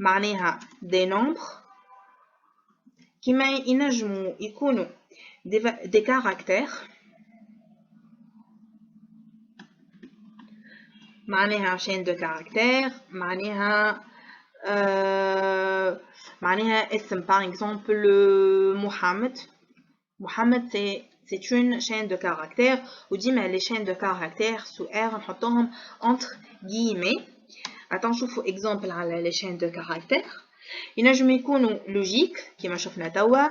معناها des nombres كيما ينجموا يكونوا des caractères معناها chaîne de caractères معناها معناها اسم par exemple Mohamed c'est une chaîne de caractères وديما les chaînes de caractères sous R نحطوهم entre guillemets. Attends نشوفوا exemple على les chaînes de caractères. ينجم يكونوا logique كما شفنا توا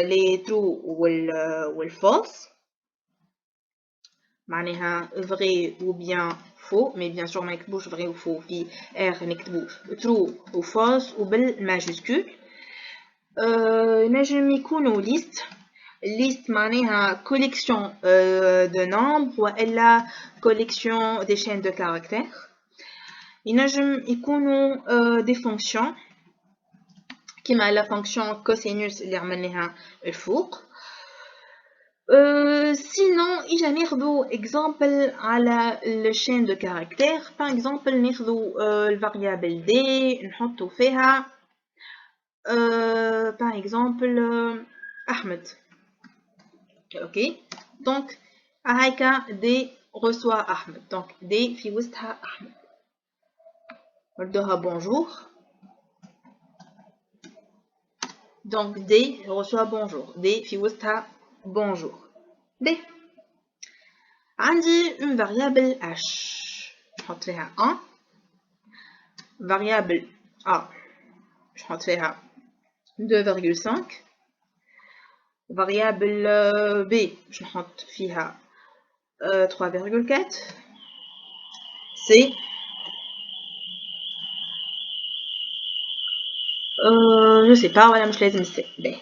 les true وال false معناها vrai ou bien faux mais bien sûr ما نكتبوش vrai ou faux في R نكتبو true ou false وبالماجيسكول. ينجم يكونوا liste معناها collection de nombres وإلا collection des chaînes de caractères. ينجم يكونوا des fonctions كما la fonction cosinus اللي عملناها الفوق. sinon إجا ناخذو exemple على le chaîne de caractères. par exemple ناخذو الفاريابل d نحطو فيها par exemple Ahmed. ok donc هايكا d reçoit Ahmed donc d في وسطها Ahmed. نردوها bonjour donc d reçoit bonjour d في وسطها bonjour. b عندي une variable h نحط فيها 1 variable a نحط فيها 2,5 variable b باش نحط فيها 3,4 c je sais pas ولا مش لازم c. b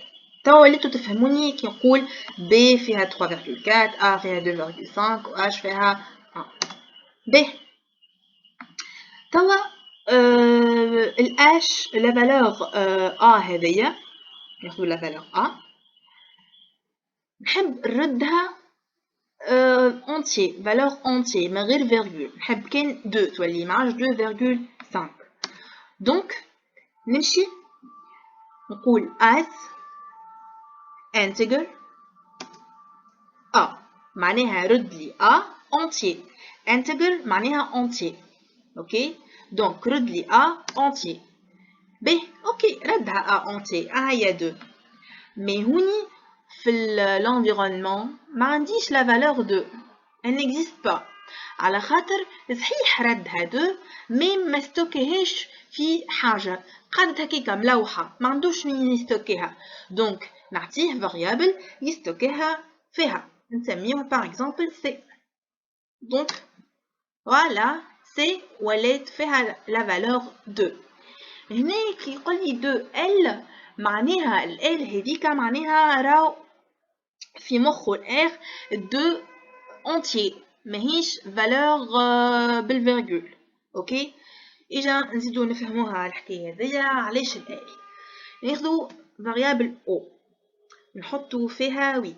توا وليتو تفهموني كي نقول b فيها 3,4 a فيها 2,5 و h فيها 1. b توا ال h la valeur a هذيا ناخذ la valeur a نحب نردها entier valeur entier من غير virgule. نحب كان 2 تولي معاش 2,5 donc نمشي نقول as integer a معناها رد لي a entier integer معناها entier. اوكي donc رد لي a entier. ب اوكي ردها a entier هي 2 mais هوني في l'environnement ما عنديش la valeur 2 elle n'existe pas على خاطر صحيح ردها 2 mais ما ستوكيهاش في حاجه قعدت هكاكا ملوحه ما عندوش مين يستوكيها donc نعطيه variable يستوكيها فيها نسميه par exemple c. donc voilà c ولات فيها la valeur 2. هنا كي يقول لي 2 l معناها ال l هذيك معناها راهو في مخو ال r 2 entier ماهيش valeur بالفيرغول. اوكي اجا نزيدو نفهموها الحكايه هذيا علاش ال l. ناخذو variable o نحطو فيها 8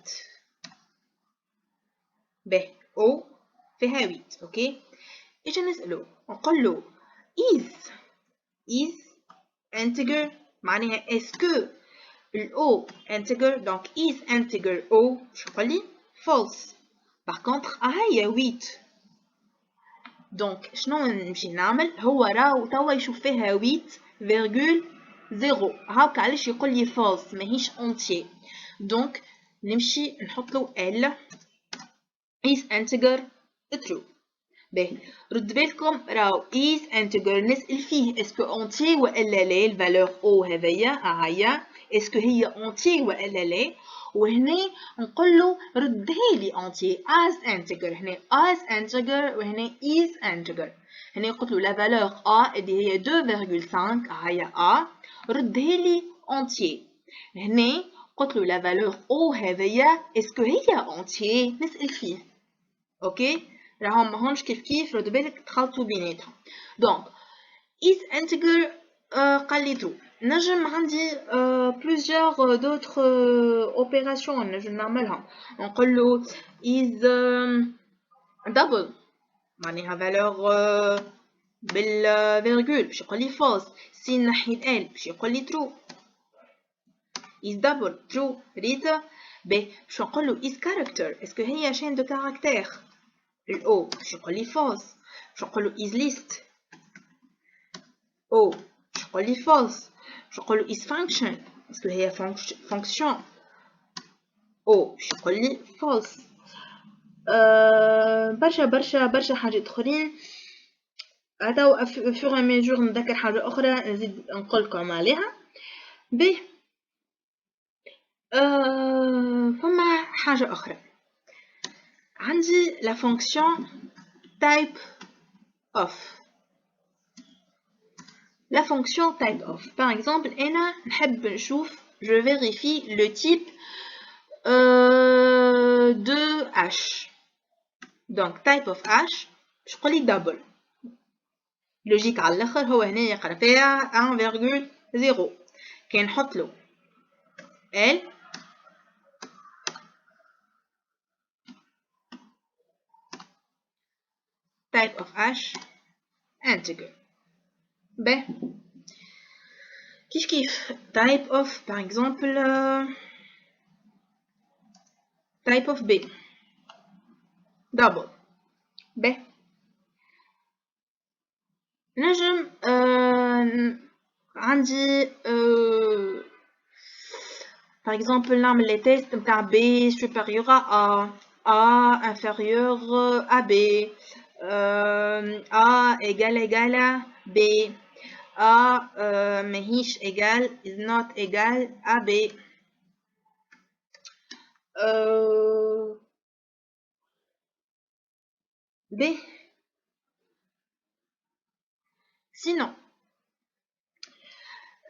ب o فيها 8. اوكي اجا نسالو نقولو is integer معناها est-ce que le o integer donc is integer o شو قال لي false. par contre هي 8 donc شنو نمشي نعمل هو راهو توا يشوف فيها 8,0 هاكا علاش يقول لي false ماهيش entier donc نمشي نحط له l is integer true. باهي رد بالكم راهو is integer نسأل فيه اسكو entier ولا لا الفالور او هذيا هيا اسكو هي entier ولا لا وهنا نقول له ردها لي entier as integer. هنا as integer وهنا is integer. هنا قلت له la valeur a اللي هي 2,5 هيا a ردها لي entier. هنا قلت له la valeur o هذيا اسكو هي entier نسأل فيه. اوكي راهم ماهمش كيف رد بالك تخلطوا بيناتهم. دونك is integer قال لي true. نجم عندي plusieurs d'autres opérations نجم نعملهم. نقول له is double معناها valeur بالفيرجول باش يقول لي false. سين ناحية ال باش يقول لي true. is double true. ريتا باش نقول له is character اسكو هي chaîne de caractère. الأو باش يقول لي false. باش نقول له is list. أو باش يقول لي false. باش نقول له is function اسكو هي fonction. أو باش يقول لي false. برشا حاجات أخرين. هذا فور ميجور نذكر حاجة أخرى نزيد نقولكم عليها. فما حاجة أخرى عندي la fonction type of. La fonction type of par exemple أنا نحب نشوف je vérifie le type de h. donc type of h باش نقول لي double لوجيك على الاخر. هو هنا يقرا فيها 1.0 كي نحط له ال type of h integer. كيف type of par exemple type of b double. نجم عندي par exemple نعمل les tests نتاع b supérieur à a inférieur à b, a égal à b, a ماهيش égal is not égal à b. sinon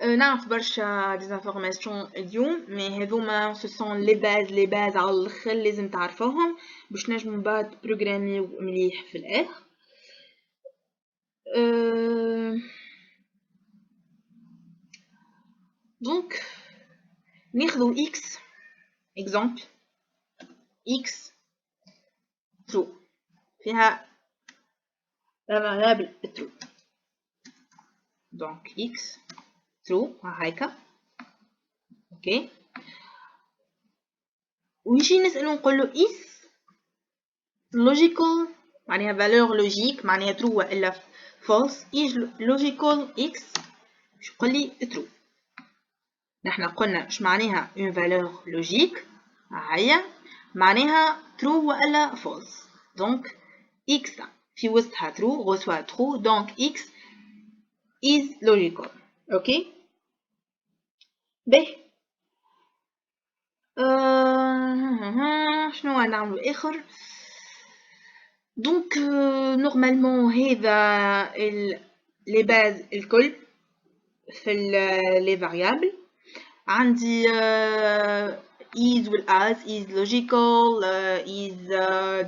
نعرف برشا ديزانفورماسيون اليوم مي هذوما ce sont les bases على الاخر لازم تعرفوهم باش نجمو بعد بروغراميو مليح في الاخر. دونك ناخذو x exemple x true فيها la variable true. donc x true هكا اوكي. ونجي نسألو نقولو is logical معناها valeur logique معناها true وإلا false. is logical x باش يقولي true. نحنا قلنا اش معناها une valeur logique هيا معناها true وإلا false. donc x في وسطها true reçoit true donc x is logical. اوكي شنو نعملو اخر. دونك نورمالمون هذا لي باز الكل في لي فاريابل. عندي is وال as is logical is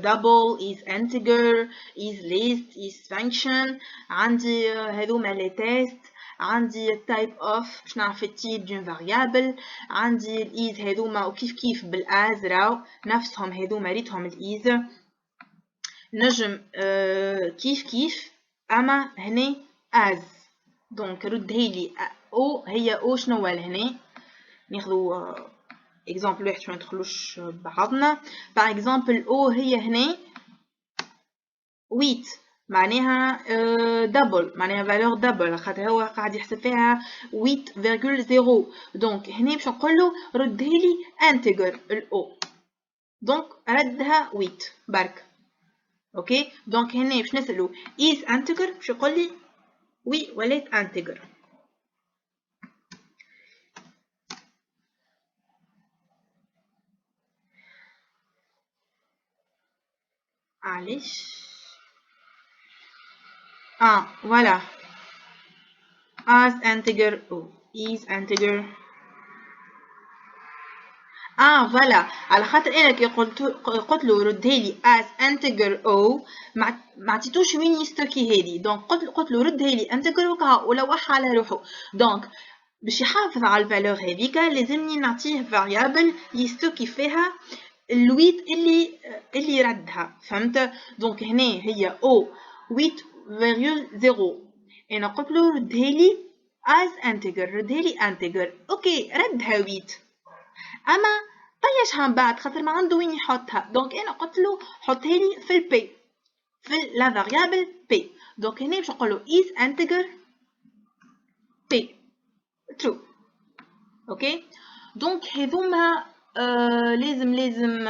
double is integer is list is function. عندي هذوما لي تيست. عندي type of باش نعرف التيب دون فاريابل. عندي الايز هذوما وكيف بالاز راو نفسهم هذوما ريتهم الايز. نجم كيف اما هنا از. دونك ردهيلي او هي او شنو لهنا. ناخذو اكزامبل واحد باش ما ندخلوش بعضنا. باغ اكزامبل او هي هنا 8 معناها دبل معناها فالور دبل خاطر هو قاعد يحسب فيها 8.0. دونك هنا باش نقولو ردهيلي انتجر الاو. دونك ردها 8 برك. اوكي دونك هنا باش نسالو is integer باش يقولي وي ولات integer. علاش voilà as integer او is integer. voilà على خاطر انا كي قلت له ردهالي as integer او ما عطيتوش وين يستوكي هذه. دونك قلت له ردهالي integer وكا ولوح على روحه. دونك باش يحافظ على الفالور هذيك لازمني نعطيه فاريابل يستوكي فيها الويت اللي ردها. فهمت. دونك هنا هي او 8.0 انا قلت له ردها لي as integer، ردها لي integer. اوكي ردها 8، اما طيشها من بعد خاطر ما عنده وين يحطها. دونك انا قلت له حطها لي في البي، في لا فاريابل بي. دونك هنا باش نقول له is integer بي true. اوكي دونك هذوما لازم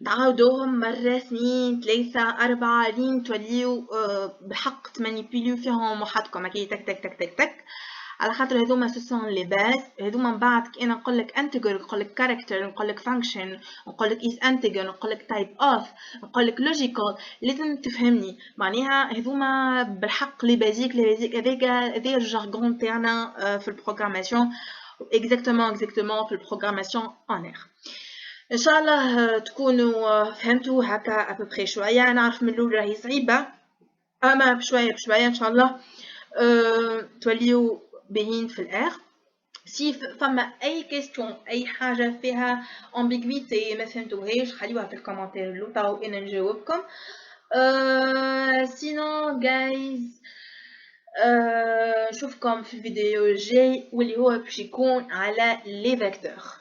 تعاودوهم مرة 2 3 4 لين توليو بالحق تمانيبيليو فيهم وحدكم هكي تك تك تك تك تك، على خاطر هذوما سوسون لي باز. هذوما من بعد كي انا نقول لك انتجر نقول لك كاركتر نقول لك فانكشن نقول لك از انتجر نقول لك تايب اوف نقول لك لوجيكال، لازم تفهمني معناها هذوما بالحق لي بازيك هذايا الجارغون تاعنا في البروغراماسيون اكزاكتومون في البروغراماسيون اون اير. ان شاء الله تكونوا فهمتوا هكا ابوبري شويه. نعرف من الاول راهي صعيبه اما بشويه بشويه ان شاء الله توليوا باهين في الاخر. سي فما اي كيستيون اي حاجه فيها امبيغويتي ما فهمتوهاش خليوها في الكومنتير لو تاو انا نجاوبكم. سينو جايز نشوفكم في الفيديو الجاي واللي هو باش يكون على لي فيكتور.